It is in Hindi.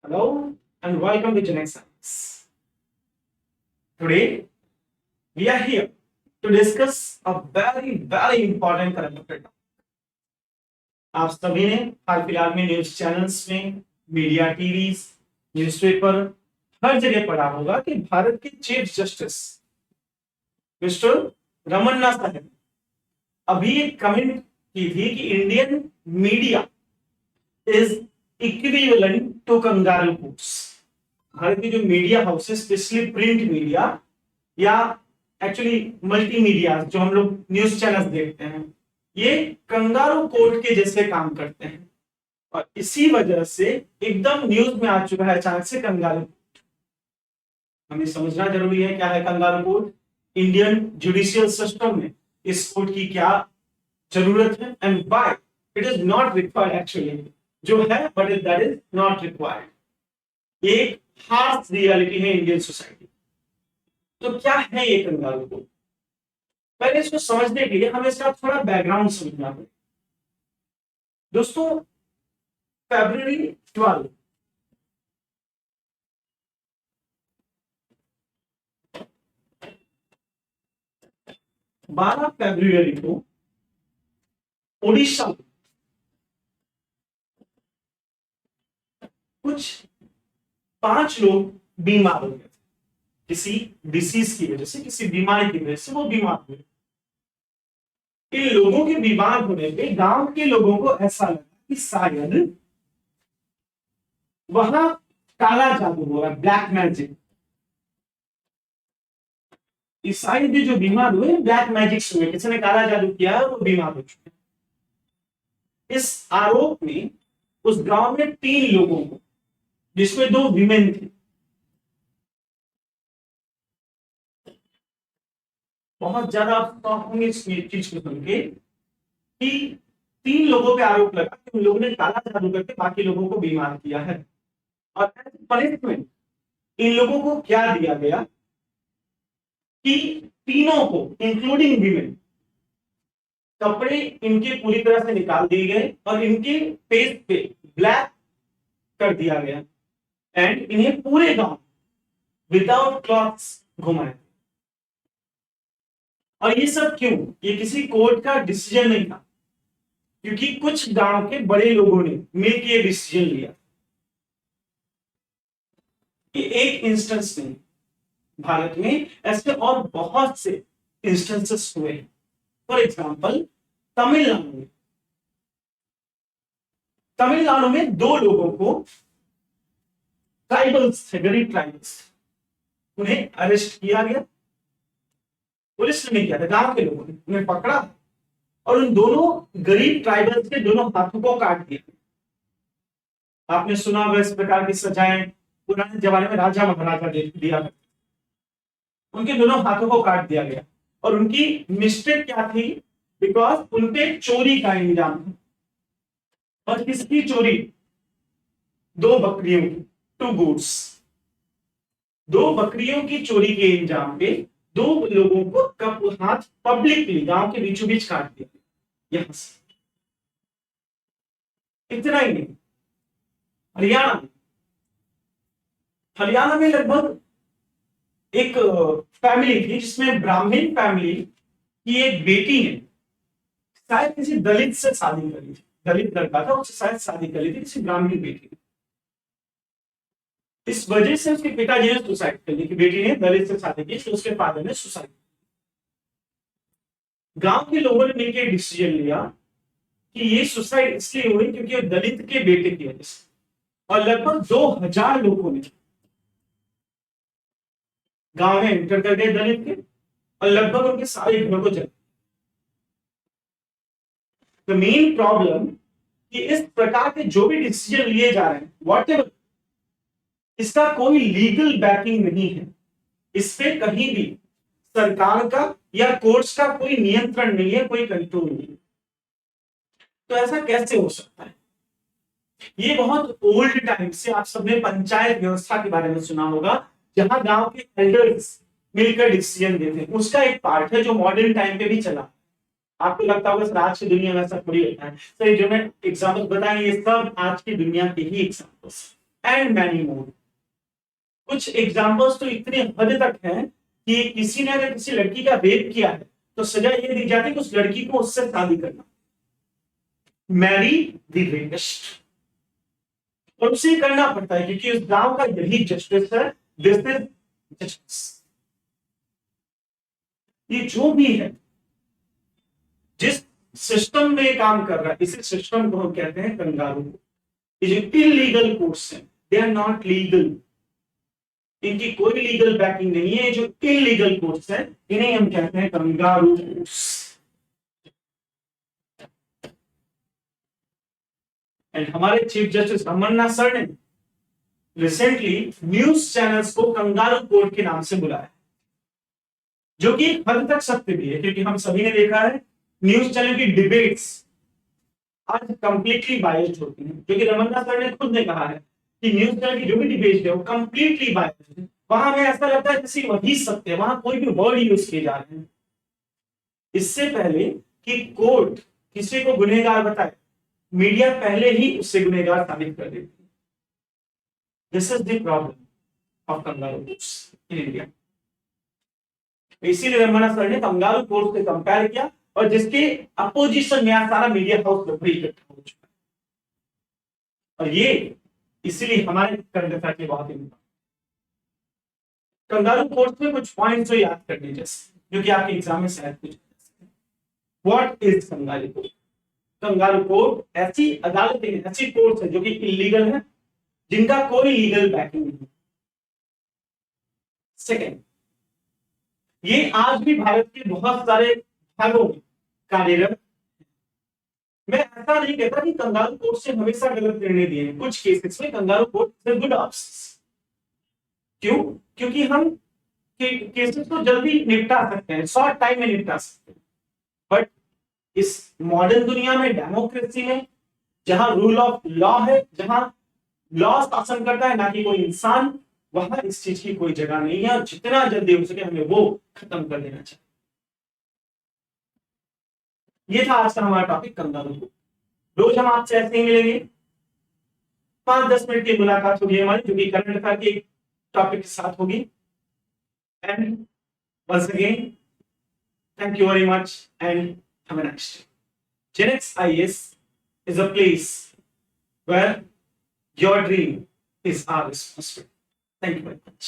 Hello and welcome to Genex Science. Today we are here to discuss a very important current affair. आप सभी ने हाल फिलहाल में न्यूज चैनल्स में, मीडिया, टीवीज, न्यूज़पेपर हर जगह पढ़ा होगा कि भारत के चीफ जस्टिस मिस्टर रमन्ना साहब अभी एक कमेंट की थी कि Indian media is equivalent to kangaroo courts. Bharat की जो मीडिया हाउस है, स्पेशली प्रिंट मीडिया या एक्चुअली मल्टीमीडिया, जो हम लोग न्यूज चैनल्स देखते हैं, ये कंगारू कोर्ट के जैसे काम करते हैं। और इसी वजह से एकदम न्यूज में आ चुका है अचानक से कंगारू कोर्ट। हमें समझना जरूरी है क्या है kangaroo court, Indian judicial system में इस कोर्ट की क्या जरूरत है and why it is not required. Actually जो है but that is not required. एक हार्श रियलिटी है इंडियन सोसाइटी। तो क्या है ये कंगारू कोर्ट? पहले इसको समझने के लिए हमें इसका थोड़ा बैकग्राउंड समझना पड़ेगा। दोस्तों, फरवरी 12 12 फरवरी को ओडिशा में कुछ 5 लोग बीमार हो गए थे। किसी डिसीज की वजह से, किसी बीमारी की वजह से वो बीमार हुए। इन लोगों के बीमार होने पे गांव के लोगों को ऐसा लगा कि शायद वहां काला जादू हो रहा है, ब्लैक मैजिक। ईसाई भी जो बीमार हुए ब्लैक मैजिक से हुए, किसी ने काला जादू किया है, वो बीमार हो चुके। इस आरोप में उस गांव में 3 लोगों को, जिसमें 2 विमेन थे, बहुत ज्यादा शॉक होंगे इस चीज को सुन के कि 3 लोगों पे आरोप लगा कि उन लोगों ने काला जादू करके बाकी लोगों को बीमार किया है। और पनिशमेंट इन लोगों को क्या दिया गया कि तीनों को इंक्लूडिंग विमेन कपड़े इनके पूरी तरह से निकाल दिए गए और इनके फेस पे ब्लैक कर दिया गया एंड इन्हें पूरे गांव विदाउट क्लॉथ्स घुमाए। और ये सब क्यों? ये किसी कोर्ट का डिसीजन नहीं था, क्योंकि कुछ गांव के बड़े लोगों ने मिलकर ये डिसीजन लिया। ये एक इंस्टेंस नहीं, भारत में ऐसे और बहुत से इंस्टेंसेस हुए हैं। फॉर एग्जाम्पल, तमिलनाडु में 2 लोगों को, ट्राइबल्स थे, गरीब ट्राइबल्स, उन्हें अरेस्ट किया गया। पुलिस ने नहीं किया था, गांव के लोगों ने उन्हें पकड़ा और उन दोनों गरीब ट्राइबल्स के दोनों हाथों को काट दिया। आपने सुना होगा इस प्रकार की सजाएं पुराने जमाने में राजा महाराजा दिया करते, उनके दोनों हाथों को काट दिया गया। और उनकी मिस्टेक क्या थी? बिकॉज उनपे चोरी का इल्जाम था। और किसकी चोरी? 2 बकरियों की, 2 गुड्स। 2 बकरियों की चोरी के इल्जाम पे 2 लोगों को हाथ पब्लिकली गांव के बीचों बीच काट दिया। यहां से इतना ही नहीं, हरियाणा में लगभग एक फैमिली थी जिसमें ब्राह्मण फैमिली की एक बेटी ने शायद किसी दलित से शादी करी थी। दलित लड़का था, उससे शायद शादी करी थी किसी ब्राह्मण बेटी ने। इस वजह से उसके पिताजी ने सुसाइड कर ली कि बेटी ने दलित से शादी की, तो उसके फादर ने सुसाइड। गांव के लोगों ने मिलकर डिसीजन लिया कि ये सुसाइड इसलिए हुई क्योंकि दलित के बेटे की वजह से। और लगभग 2000 लोगों ने गांव में एंटर कर गए दलित के, और लगभग उनके सारे घरों को जला। द मेन प्रॉब्लम कि इस प्रकार के जो भी डिसीजन लिए जा रहे हैं, वॉट एवर, इसका कोई लीगल बैकिंग नहीं है। इस पे कहीं भी सरकार का या कोर्ट्स का कोई नियंत्रण नहीं है, कोई कंट्रोल नहीं है। तो ऐसा कैसे हो सकता है? ये बहुत ओल्ड टाइम से आप सबने पंचायत व्यवस्था के बारे में सुना होगा, जहां गांव के एल्डर्स मिलकर डिसीजन देते हैं। उसका एक पार्ट है जो मॉडर्न टाइम पे भी चला। आपको लगता होगा सर आज की दुनिया में ऐसा थोड़ी होता है। सर जो मैं एग्जाम्पल बताएं, ये सब आज की दुनिया के ही एग्जाम्पल्स। And many more. कुछ एग्जांपल्स तो इतने हद तक हैं कि किसी ने अगर किसी लड़की का रेप किया है तो सजा ये दी जाती है कि उस लड़की को उससे शादी करना, मैरी द रेपिस्ट। और उसे करना पड़ता है क्योंकि उस गांव का यही जस्टिस है, दिस इज जस्टिस। ये जो भी है, जिस सिस्टम में काम कर रहा है, इसी सिस्टम को हम कहते हैं कंगारू। ये जो इलीगल कोर्ट्स हैं, दे आर नॉट लीगल, इनकी कोई लीगल बैकिंग नहीं है। जो इलीगल कोर्ट्स हैं इन्हें हम कहते हैं कंगारू कोर्ट्स। एंड हमारे चीफ जस्टिस रमन्ना सर ने रिसेंटली न्यूज चैनल्स को कंगारू कोर्ट के नाम से बुलाया, जो कि हद तक सत्य भी है क्योंकि हम सभी ने देखा है न्यूज चैनल की डिबेट्स आज कंप्लीटली बायस्ड होती हैं, क्योंकि रमन्ना सर ने खुद ने कहा है कि न्यूज चैनल की जो भी डिबेट है वो कंप्लीटली बायस्ड है। वहां हमें ऐसा लगता है जैसे वही सत्य है, वहां कोई भी वर्ड यूज किए जा रहे हैं। इससे पहले कि कोर्ट किसी को गुनहगार बताए, मीडिया पहले ही उससे गुनहगार साबित कर देती है। This is the problem of kangaroo courts in India. इसीलिए रमन्ना सर ने कंगारू कोर्ट से कंपेयर किया और जिसके अपोजिशन में सारा मीडिया हाउस इकट्ठा हो चुका है। और ये इसीलिए हमारे करंट अफेयर के बहुत इंपॉर्टेंट। कंगारू कोर्ट में कुछ पॉइंट्स जो याद करने जैसे, जो कि आपके एग्जाम में शायद पूछे जा सकते हैं। What is kangaroo court? Kangaroo court ऐसी अदालतें, ऐसी कोर्ट्स है जो कि इलीगल है, जिनका कोई लीगल बैकिंग नहीं। सेकेंड, ये आज भी भारत के बहुत सारे भागों में कार्यरत। मैं ऐसा नहीं कहता कि कंगारू कोर्ट से हमेशा गलत निर्णय दिए हैं, कुछ केसेस में kangaroo court is good option. क्यों? क्योंकि हम केसेस को जल्दी निपटा सकते हैं, शॉर्ट टाइम में निपटा सकते हैं। बट इस मॉडर्न दुनिया में, डेमोक्रेसी में, जहां रूल ऑफ लॉ है, जहां लॉ शासन करता है ना कि कोई इंसान, वहां इस चीज की कोई जगह नहीं है और जितना जल्दी हो सके हमें वो खत्म कर देना चाहिए। ये था आज का हमारा टॉपिक कंगारू कोर्ट। रोज हम आपसे ऐसे ही मिलेंगे, 5-10 मिनट की मुलाकात होगी हमारी, जो कि करंट अफेयर के टॉपिक के साथ होगी। And once again thank you very much and have a nice day. Genex IAS is a place where your dream is our responsibility. Thank you very much.